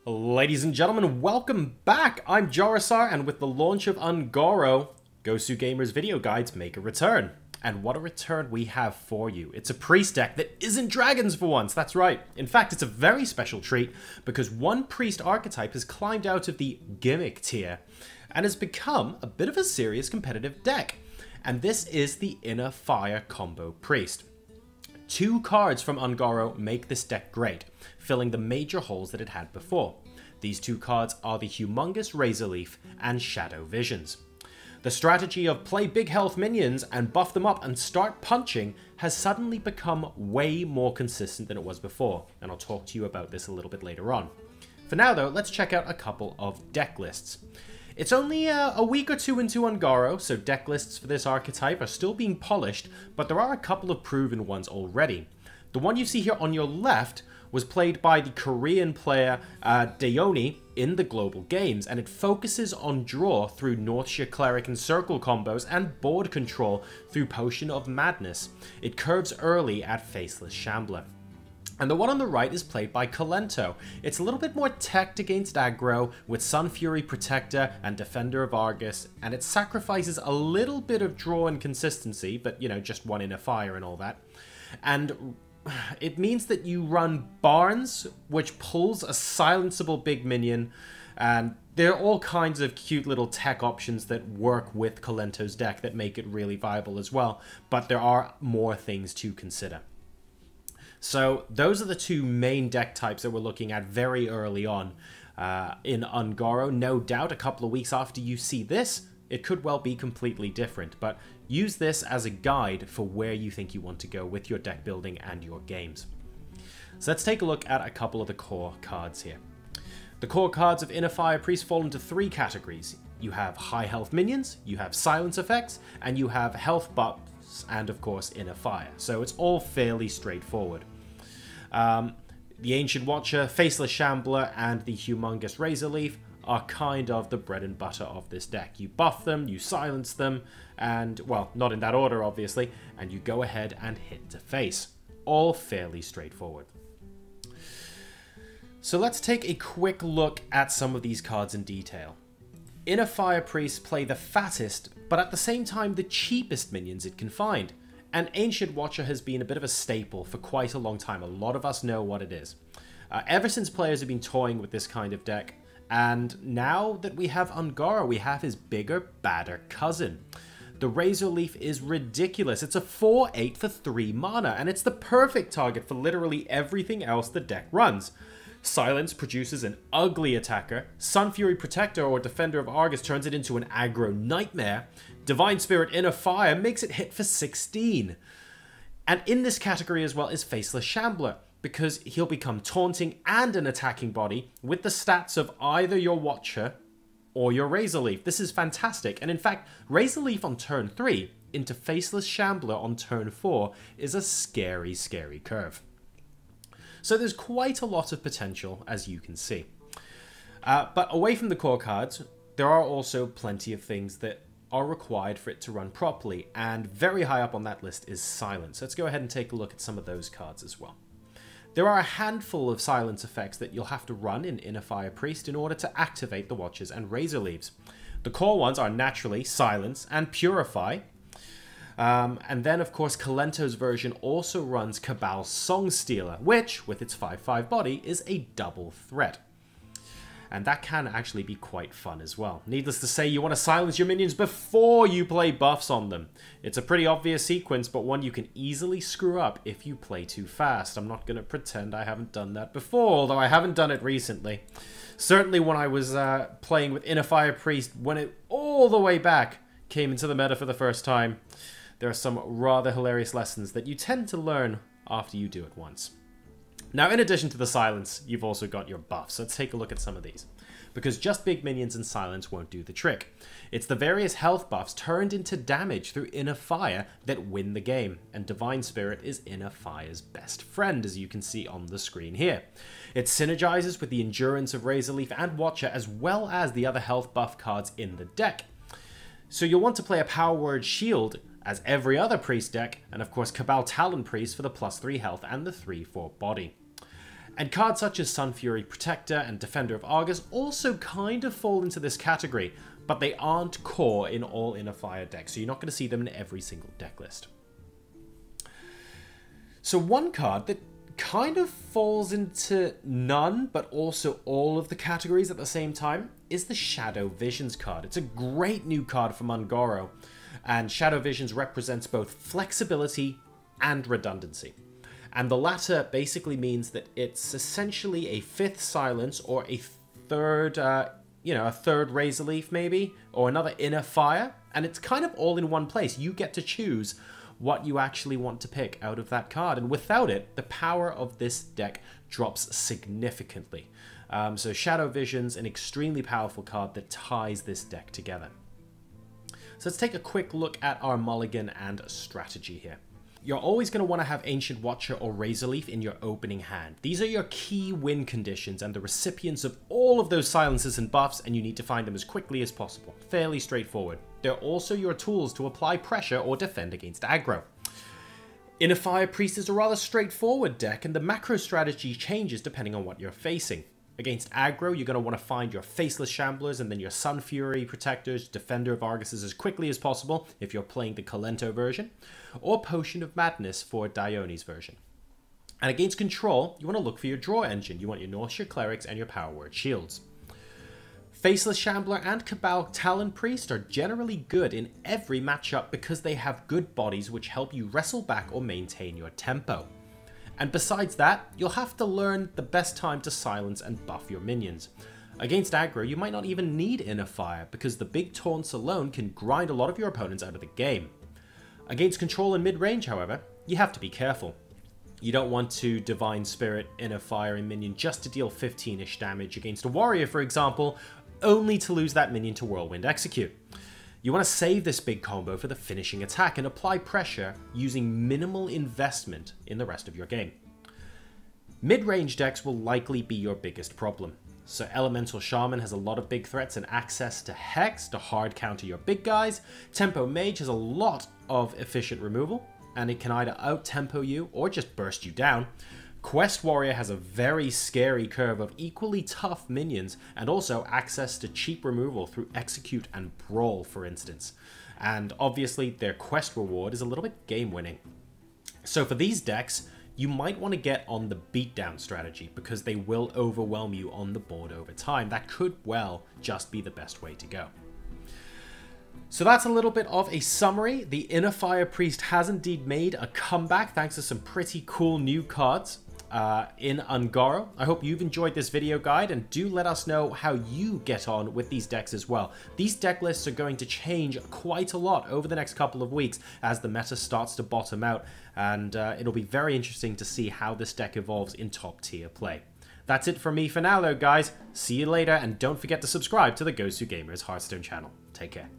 Ladies and gentlemen, welcome back! I'm JoRoSaR, and with the launch of Goro, Gosu Gamer's video guides make a return. And what a return we have for you. It's a priest deck that isn't dragons for once, that's right. In fact, it's a very special treat because one priest archetype has climbed out of the gimmick tier and has become a bit of a serious competitive deck. And this is the Inner Fire Combo Priest. 2 cards from Goro make this deck great, filling the major holes that it had before. These 2 cards are the Humongous Razorleaf and Shadow Visions. The strategy of play big health minions and buff them up and start punching has suddenly become way more consistent than it was before, and I'll talk to you about this a little bit later on. For now though, let's check out a couple of deck lists. It's only a week or 2 into Goro, so deck lists for this archetype are still being polished, but there are a couple of proven ones already. The one you see here on your left was played by the Korean player Daeoni in the global games, and it focuses on draw through Northshire Cleric and Circle combos and board control through Potion of Madness. It curves early at Faceless Shambler. And the one on the right is played by Kolento. It's a little bit more teched against aggro with Sun Fury Protector and Defender of Argus, and it sacrifices a little bit of draw and consistency, but you know, just 1 Inner Fire and all that. And it means that you run Barnes, which pulls a silenceable big minion, and there are all kinds of cute little tech options that work with Kolento's deck that make it really viable as well, but there are more things to consider. So those are the 2 main deck types that we're looking at very early on in Goro. No doubt a couple of weeks after you see this, it could well be completely different, but use this as a guide for where you think you want to go with your deck building and your games. So let's take a look at a couple of the core cards here. The core cards of Inner Fire Priest fall into 3 categories. You have high health minions, you have silence effects, and you have health buffs, and of course Inner Fire. So it's all fairly straightforward. The Ancient Watcher, Faceless Shambler, and the Humongous Razorleaf are kind of the bread and butter of this deck. You buff them, you silence them, and, well, not in that order obviously, and you go ahead and hit to face. All fairly straightforward. So let's take a quick look at some of these cards in detail. Inner Fire Priests play the fattest, but at the same time the cheapest minions it can find. And Ancient Watcher has been a bit of a staple for quite a long time. A lot of us know what it is. Ever since players have been toying with this kind of deck, and now that we have Goro, we have his bigger, badder cousin. The Razorleaf is ridiculous. It's a 4/8 for 3 mana, and it's the perfect target for literally everything else the deck runs. Silence produces an ugly attacker, Sun Fury Protector or Defender of Argus turns it into an aggro nightmare, Divine Spirit Inner Fire makes it hit for 16. And in this category as well is Faceless Shambler, because he'll become taunting and an attacking body with the stats of either your Watcher or your Razorleaf. This is fantastic, and in fact, Razorleaf on turn 3 into Faceless Shambler on turn 4 is a scary, scary curve. So there's quite a lot of potential, as you can see. But away from the core cards, there are also plenty of things that are required for it to run properly, and very high up on that list is Silence. Let's go ahead and take a look at some of those cards as well. There are a handful of silence effects that you'll have to run in Inner Fire Priest in order to activate the Watchers and Razorleaves. The core ones are naturally Silence and Purify. And then, of course, Kolento's version also runs Cabal Songstealer, which, with its 5/5 body, is a double threat. And that can actually be quite fun as well. Needless to say, you want to silence your minions before you play buffs on them. It's a pretty obvious sequence, but one you can easily screw up if you play too fast. I'm not going to pretend I haven't done that before, although I haven't done it recently. Certainly when I was playing with Inner Fire Priest, when it all the way back came into the meta for the first time, there are some rather hilarious lessons that you tend to learn after you do it once. Now, in addition to the silence, you've also got your buffs. Let's take a look at some of these. Because just big minions and silence won't do the trick. It's the various health buffs turned into damage through Inner Fire that win the game, and Divine Spirit is Inner Fire's best friend, as you can see on the screen here. It synergizes with the Endurance of Razorleaf and Watcher, as well as the other health buff cards in the deck. So you'll want to play a Power Word Shield as every other Priest deck, and of course Cabal Talon Priest for the +3 health and the 3/4 body. And cards such as Sun Fury Protector and Defender of Argus also kind of fall into this category, but they aren't core in all Inner Fire decks, so you're not going to see them in every single deck list. So one card that kind of falls into none, but also all of the categories at the same time, is the Shadow Visions card. It's a great new card from Ungoro, and Shadow Visions represents both flexibility and redundancy. And the latter basically means that it's essentially a 5th Silence or a third, a third Razorleaf maybe, or another Inner Fire, and it's kind of all in one place. You get to choose what you actually want to pick out of that card, and without it, the power of this deck drops significantly. So Shadow Visions, an extremely powerful card that ties this deck together. So let's take a quick look at our mulligan and strategy here. You're always going to want to have Ancient Watcher or Razorleaf in your opening hand. These are your key win conditions and the recipients of all of those silences and buffs, and you need to find them as quickly as possible. Fairly straightforward. They're also your tools to apply pressure or defend against aggro. Inner Fire Priest is a rather straightforward deck, and the macro strategy changes depending on what you're facing. Against aggro, you're going to want to find your Faceless Shamblers and then your Sun Fury Protectors, Defender of Arguses as quickly as possible if you're playing the Colento version, or Potion of Madness for Dione's version. And against control, you want to look for your draw engine. You want your Northshire Clerics and your Power Word Shields. Faceless Shambler and Cabal Talon Priest are generally good in every matchup because they have good bodies which help you wrestle back or maintain your tempo. And besides that, you'll have to learn the best time to silence and buff your minions. Against aggro, you might not even need Inner Fire because the big taunts alone can grind a lot of your opponents out of the game. Against control and mid-range, however, you have to be careful. You don't want to Divine Spirit, Inner Fire a minion just to deal 15-ish damage against a warrior, for example, only to lose that minion to Whirlwind Execute. You want to save this big combo for the finishing attack and apply pressure using minimal investment in the rest of your game. Mid-range decks will likely be your biggest problem. So Elemental Shaman has a lot of big threats and access to Hex to hard counter your big guys. Tempo Mage has a lot of efficient removal, and it can either out-tempo you or just burst you down. Quest Warrior has a very scary curve of equally tough minions and also access to cheap removal through Execute and Brawl, for instance. And obviously their quest reward is a little bit game-winning. So for these decks, you might want to get on the beatdown strategy because they will overwhelm you on the board over time. That could well just be the best way to go. So that's a little bit of a summary. The Inner Fire Priest has indeed made a comeback thanks to some pretty cool new cards in Ungoro. I hope you've enjoyed this video guide, and do let us know how you get on with these decks as well. These deck lists are going to change quite a lot over the next couple of weeks as the meta starts to bottom out, and it'll be very interesting to see how this deck evolves in top tier play. That's it from me for now though, guys. See you later, and don't forget to subscribe to the GoSuGamers Hearthstone channel. Take care.